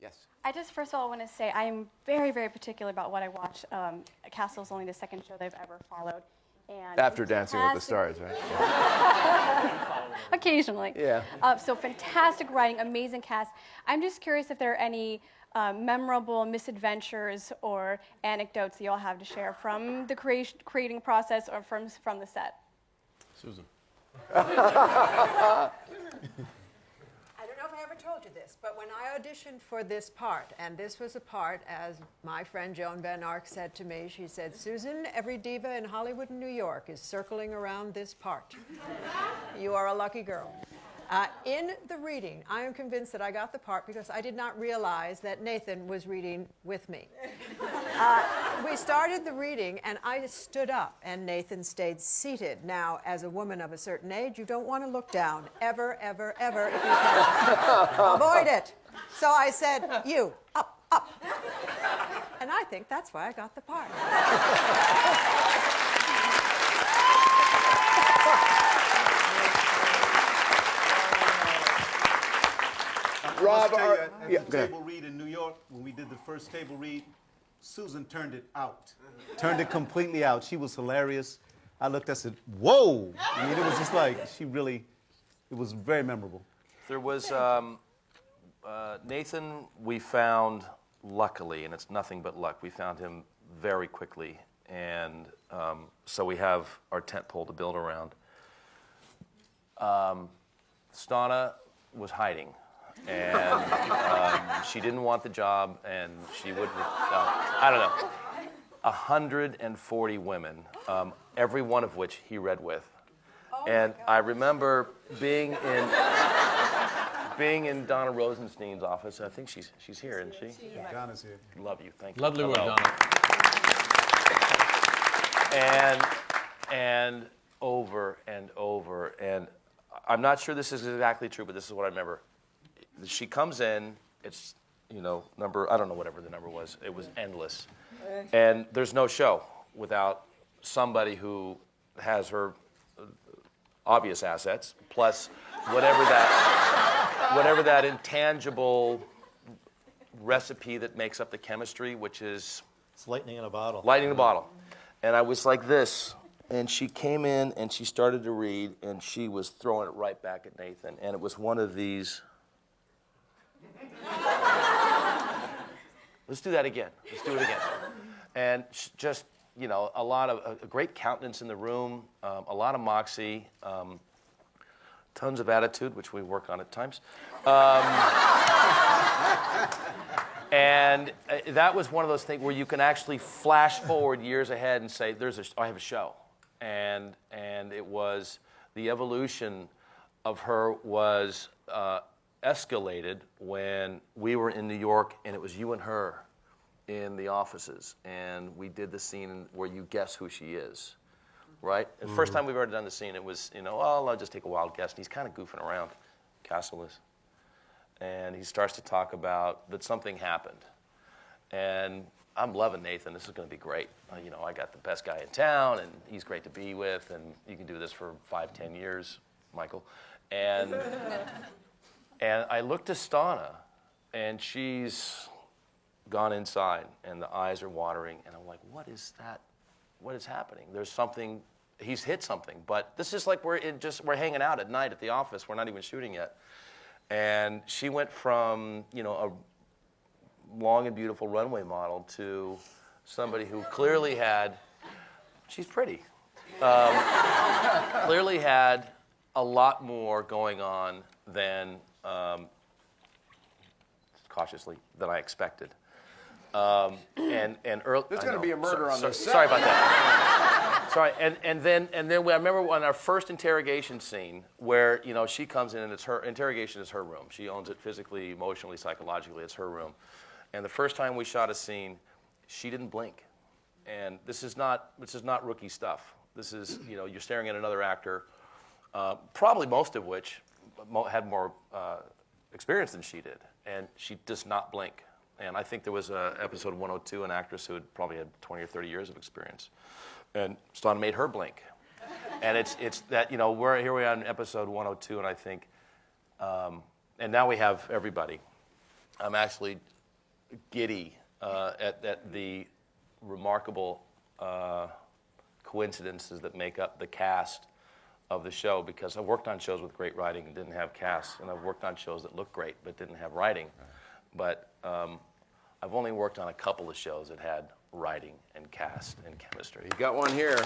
Yes. I just first of all want to say I'm very, very particular about what I watch. Castle's only the second show they've ever followed. And After Dancing with the fantastic- Stars, right? Occasionally. Yeah. So fantastic writing, amazing cast. I'm just curious if there are any memorable misadventures or anecdotes that you all have to share from the creating process or from the set. Susan. I don't know if I ever told you this, but when I auditioned for this part, and this was a part, as my friend Joan Van Ark said to me, she said, Susan, every diva in Hollywood and New York is circling around this part. You are a lucky girl. In the reading, I am convinced that I got the part because I did not realize that Nathan was reading with me. We started the reading, and I stood up, and Nathan stayed seated. Now, as a woman of a certain age, you don't want to look down, ever, ever, ever, if you can. Avoid it. So I said, you, up, up. And I think that's why I got the part. Rob, At yeah, the go ahead. table read in New York, when we did the first table read, Susan turned it out. Turned it completely out. She was hilarious. I looked, I said, whoa! I mean, it was just like, it was very memorable. There was Nathan, we found, luckily, and it's nothing but luck, we found him very quickly. And so we have our tent pole to build around. Stana was hiding. And she didn't want the job, and she wouldn't, I don't know. 140 women, every one of which he read with. And I remember being in Donna Rosenstein's office. I think she's here, isn't she? Donna's here. Love you, thank you. Lovely work, Hello. Donna. And over and over, and I'm not sure this is exactly true, but this is what I remember. She comes in, it's, number, I don't know whatever the number was, it was endless. And there's no show without somebody who has her obvious assets, plus whatever that intangible recipe that makes up the chemistry, which is It's lightning in a bottle. lightning the bottle. And I was like this, and she came in and she started to read, and she was throwing it right back at Nathan. And it was one of these. Let's do that again. Let's do it again. And just, a great countenance in the room, a lot of moxie, tons of attitude, which we work on at times. And that was one of those things where you can actually flash forward years ahead and say, I have a show. And it was, the evolution of her was escalated when we were in New York and it was you and her in the offices. And we did the scene where you guess who she is, right? The first time we've ever done the scene, it was, I'll just take a wild guess. And he's kind of goofing around, Castle is. And he starts to talk about that something happened. And I'm loving Nathan. This is going to be great. I got the best guy in town, and he's great to be with, and you can do this for 5-10 years, Michael. And I looked to Stana, and she's gone inside, and the eyes are watering, and I'm like, what is that? What is happening? There's something. He's hit something. But this is like we're hanging out at night at the office. We're not even shooting yet. And she went from, a long and beautiful runway model to somebody who clearly had, she's pretty, clearly had a lot more going on than, cautiously, than I expected. And early, There's going to be a murder on this set. Sorry about that. Sorry, and then I remember on our first interrogation scene where she comes in and it's her interrogation is her room. She owns it physically, emotionally, psychologically. It's her room. And the first time we shot a scene, she didn't blink. And this is not rookie stuff. This is you're staring at another actor, probably most of which had more experience than she did, and she does not blink. And I think there was episode 102, an actress who had probably had 20 or 30 years of experience. And Stana made her blink. And it's that, here we are in episode 102, and I think, and now we have everybody. I'm actually giddy at the remarkable coincidences that make up the cast of the show, because I've worked on shows with great writing and didn't have casts, and I've worked on shows that look great but didn't have writing. But I've only worked on a couple of shows that had writing and cast and chemistry. You got one here.